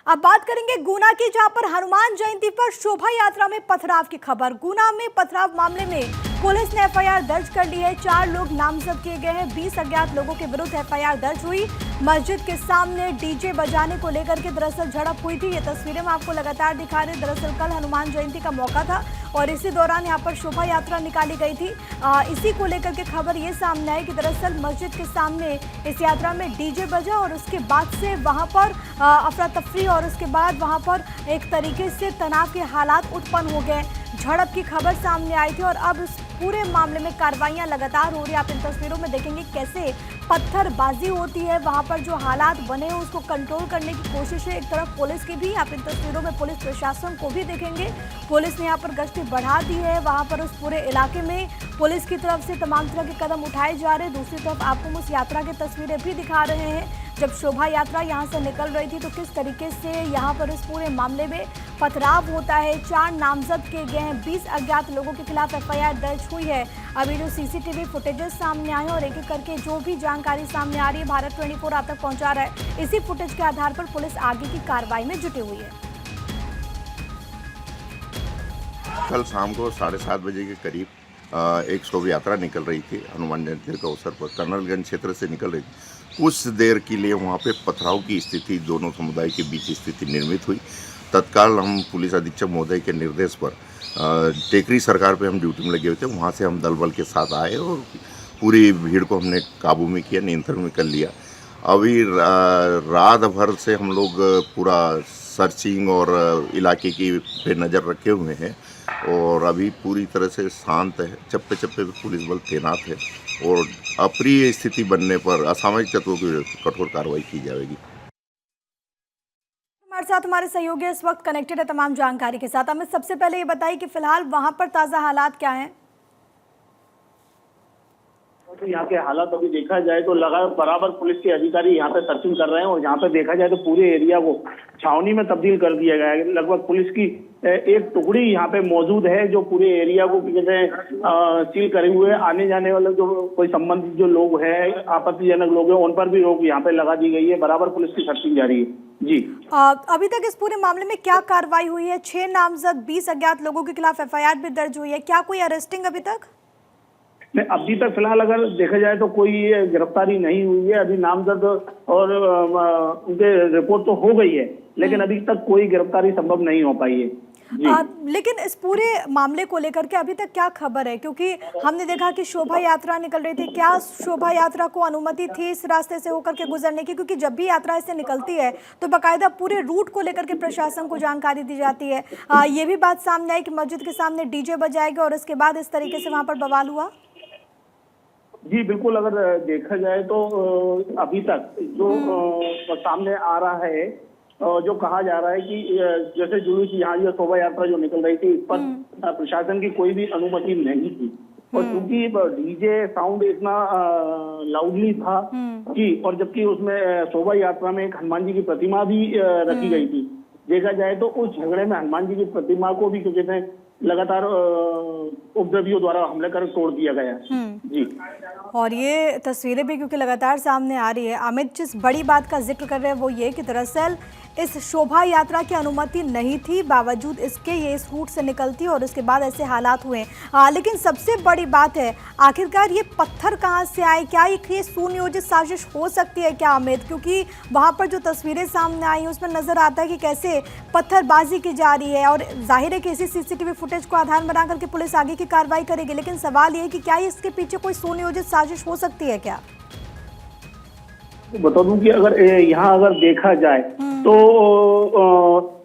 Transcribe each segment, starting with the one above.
अब बात करेंगे गुना की, जहां पर हनुमान जयंती पर शोभा यात्रा में पथराव की खबर। गुना में पथराव मामले में पुलिस ने एफआईआर दर्ज कर ली है। 4 लोग नामजद किए गए हैं। 20 अज्ञात लोगों के विरुद्ध एफआईआर दर्ज हुई। मस्जिद के सामने डीजे बजाने को लेकर के दरअसल झड़प हुई थी। ये तस्वीरें मैं आपको लगातार दिखा रहे। दरअसल कल हनुमान जयंती का मौका था और इसी दौरान यहाँ पर शोभा यात्रा निकाली गई थी। इसी को लेकर के खबर ये सामने आई कि दरअसल मस्जिद के सामने इस यात्रा में डीजे बजा और उसके बाद से वहाँ पर अफरा तफरी और उसके बाद वहाँ पर एक तरीके से तनाव के हालात उत्पन्न हो गए। झड़प की खबर सामने आई थी और अब इस पूरे मामले में कार्रवाइयां लगातार हो रही है। आप इन तस्वीरों में देखेंगे कैसे पत्थरबाजी होती है। वहां पर जो हालात बने हैं उसको कंट्रोल करने की कोशिश है एक तरफ पुलिस की भी। आप इन तस्वीरों में पुलिस प्रशासन को भी देखेंगे। पुलिस ने यहाँ पर गश्ती बढ़ा दी है। वहां पर उस पूरे इलाके में पुलिस की तरफ से तमाम तरह के कदम उठाए जा रहे हैं। दूसरी तरफ आपको उस यात्रा की तस्वीरें भी दिखा रहे हैं। जब शोभा यात्रा यहाँ से निकल रही थी तो किस तरीके से यहाँ पर इस पूरे मामले में पथराव होता है। 4 नामजद किए गए हैं। 20 अज्ञात लोगों के खिलाफ एफआईआर दर्ज हुई है। अभी जो सीसीटीवी फुटेजेस सामने आए और एक एक करके जो भी जानकारी सामने आ रही है भारत 24 आप तक पहुंचा रहा है। इसी फुटेज के आधार पर पुलिस आगे की कार्रवाई में जुटी हुई है। कल शाम को 7:30 बजे के करीब एक शोभा यात्रा निकल रही थी। हनुमान जयंती के अवसर पर कर्नलगंज क्षेत्र से निकल रही थी। कुछ देर के लिए वहाँ पे पथराव की स्थिति, दोनों समुदाय के बीच स्थिति निर्मित हुई। तत्काल हम पुलिस अधीक्षक महोदय के निर्देश पर टेकरी सरकार पे हम ड्यूटी में लगे हुए थे। वहाँ से हम दल बल के साथ आए और पूरी भीड़ को हमने काबू में किया, नियंत्रण में कर लिया। अभी रात भर से हम लोग पूरा सर्चिंग और इलाके की पे नज़र रखे हुए हैं और अभी पूरी तरह से शांत है। चप्पे चप्पे पे पुलिस बल तैनात है और अप्रिय स्थिति बनने पर असामाजिक तत्वों की कठोर कार्रवाई की जाएगी। हमारे साथ हमारे सहयोगी इस वक्त कनेक्टेड है तमाम जानकारी के साथ। हमें सबसे पहले ये बताइए कि फिलहाल वहां पर ताज़ा हालात क्या हैं? तो यहाँ के हालात अभी देखा जाए तो लगातार बराबर पुलिस के अधिकारी यहाँ पे सर्चिंग कर रहे हैं और यहाँ पे देखा जाए तो पूरे एरिया को छावनी में तब्दील कर दिया गया है। लगभग पुलिस की एक टुकड़ी यहाँ पे मौजूद है जो पूरे एरिया को कहते हैं सील करे हुए। आने जाने वाले जो कोई संबंधित जो लोग हैं, आपत्तिजनक लोग हैं, उन पर भी रोक यहाँ पे लगा दी गई है। बराबर पुलिस की सर्चिंग जारी है। जी, अभी तक इस पूरे मामले में क्या कार्रवाई हुई है? 6 नामजद 20 अज्ञात लोगों के खिलाफ एफआईआर भी दर्ज हुई है। क्या कोई अरेस्टिंग अभी तक? नहीं, अभी तक फिलहाल अगर देखा जाए तो कोई गिरफ्तारी नहीं हुई है। अभी नामजद और उनके रिपोर्ट तो हो गई है लेकिन अभी तक कोई गिरफ्तारी संभव नहीं हो पाई है। लेकिन इस पूरे मामले को लेकर के अभी तक क्या खबर है? क्योंकि हमने देखा कि शोभा यात्रा निकल रही थी। क्या शोभा यात्रा को अनुमति थी इस रास्ते से होकर के गुजरने की? क्योंकि जब भी यात्रा इससे निकलती है तो बाकायदा पूरे रूट को लेकर के प्रशासन को जानकारी दी जाती है। ये भी बात सामने आई कि मस्जिद के सामने डीजे बजाएगा और इसके बाद इस तरीके से वहां पर बवाल हुआ। जी बिल्कुल, अगर देखा जाए तो अभी तक जो सामने आ रहा है, जो कहा जा रहा है कि जैसे जुलूस यहाँ ये शोभा यात्रा जो निकल रही थी इस पर प्रशासन की कोई भी अनुमति नहीं थी और क्योंकि डीजे साउंड इतना लाउडली था कि और जबकि उसमें शोभा यात्रा में एक हनुमान जी की प्रतिमा भी रखी गई थी। देखा जाए तो उस झगड़े में हनुमान जी की प्रतिमा को भी कहते हैं लगातार उपद्रवियों द्वारा हमले कर तोड़ दिया गया। जी, और ये तस्वीरें भी क्योंकि लगातार सामने आ रही है। अमित जिस बड़ी बात का जिक्र कर रहे हैं वो ये कि दरअसल इस शोभा यात्रा की अनुमति नहीं थी, बावजूद इसके ये इस रूट से निकलती और उसके बाद ऐसे हालात हुए। लेकिन सबसे बड़ी बात है आखिरकार ये पत्थर कहाँ से आए? क्या ये सुनियोजित साजिश हो सकती है क्या अमित? क्योंकि वहाँ पर जो तस्वीरें सामने आई हैं उसमें नजर आता है कि कैसे पत्थरबाजी की जा रही है और जाहिर है कि इसी सीसीटीवी फुटेज को आधार बना करके पुलिस आगे की कार्रवाई करेगी। लेकिन सवाल ये है कि क्या इसके पीछे कोई सुनियोजित साजिश हो सकती है क्या? बता दूं कि अगर यहाँ अगर देखा जाए तो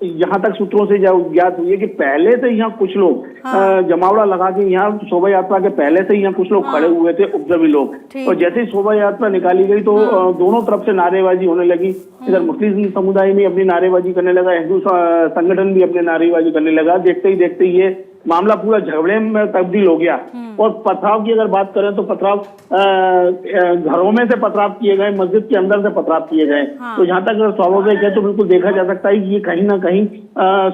यहाँ तक सूत्रों से ज्ञात हुई है कि पहले से यहाँ कुछ लोग जमावड़ा लगा के यहाँ शोभा यात्रा के पहले से यहाँ कुछ लोग खड़े हुए थे, उपद्रवी लोग। और जैसे ही शोभा यात्रा निकाली गई तो दोनों तरफ से नारेबाजी होने लगी। इधर मुस्लिम समुदाय भी अपनी नारेबाजी करने लगा, हिंदू संगठन भी अपने नारेबाजी करने लगा। देखते ही ये मामला पूरा झगड़े में तब्दील हो गया। और पथराव की अगर बात करें तो पथराव घरों में से पथराव किए गए, मस्जिद के अंदर से पथराव किए गए। तो जहाँ तक अगर स्वाभाविक है तो बिल्कुल देखा जा सकता है कि ये कहीं ना कहीं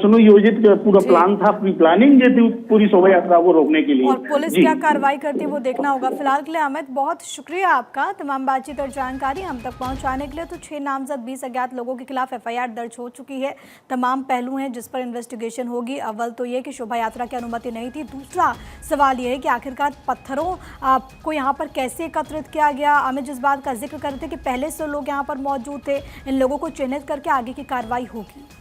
सुनियोजित पूरा प्लान था, प्री प्लानिंग ये थी पूरी शोभा यात्रा को रोकने के लिए। और पुलिस क्या कार्रवाई करती है वो देखना होगा। फिलहाल के लिए अमित बहुत शुक्रिया आपका तमाम बातचीत और जानकारी हम तक पहुंचाने के लिए। तो 6 नामजद 20 अज्ञात लोगों के खिलाफ FIR दर्ज हो चुकी है। तमाम पहलू हैं जिस पर इन्वेस्टिगेशन होगी। अव्वल तो ये कि शोभा यात्रा की अनुमति नहीं थी, दूसरा सवाल ये है कि आखिरकार पत्थरों को यहाँ पर कैसे एकत्रित किया गया। अमित जिस बात का जिक्र करते कि पहले से लोग यहाँ पर मौजूद थे, इन लोगों को चिन्हित करके आगे की कार्रवाई होगी।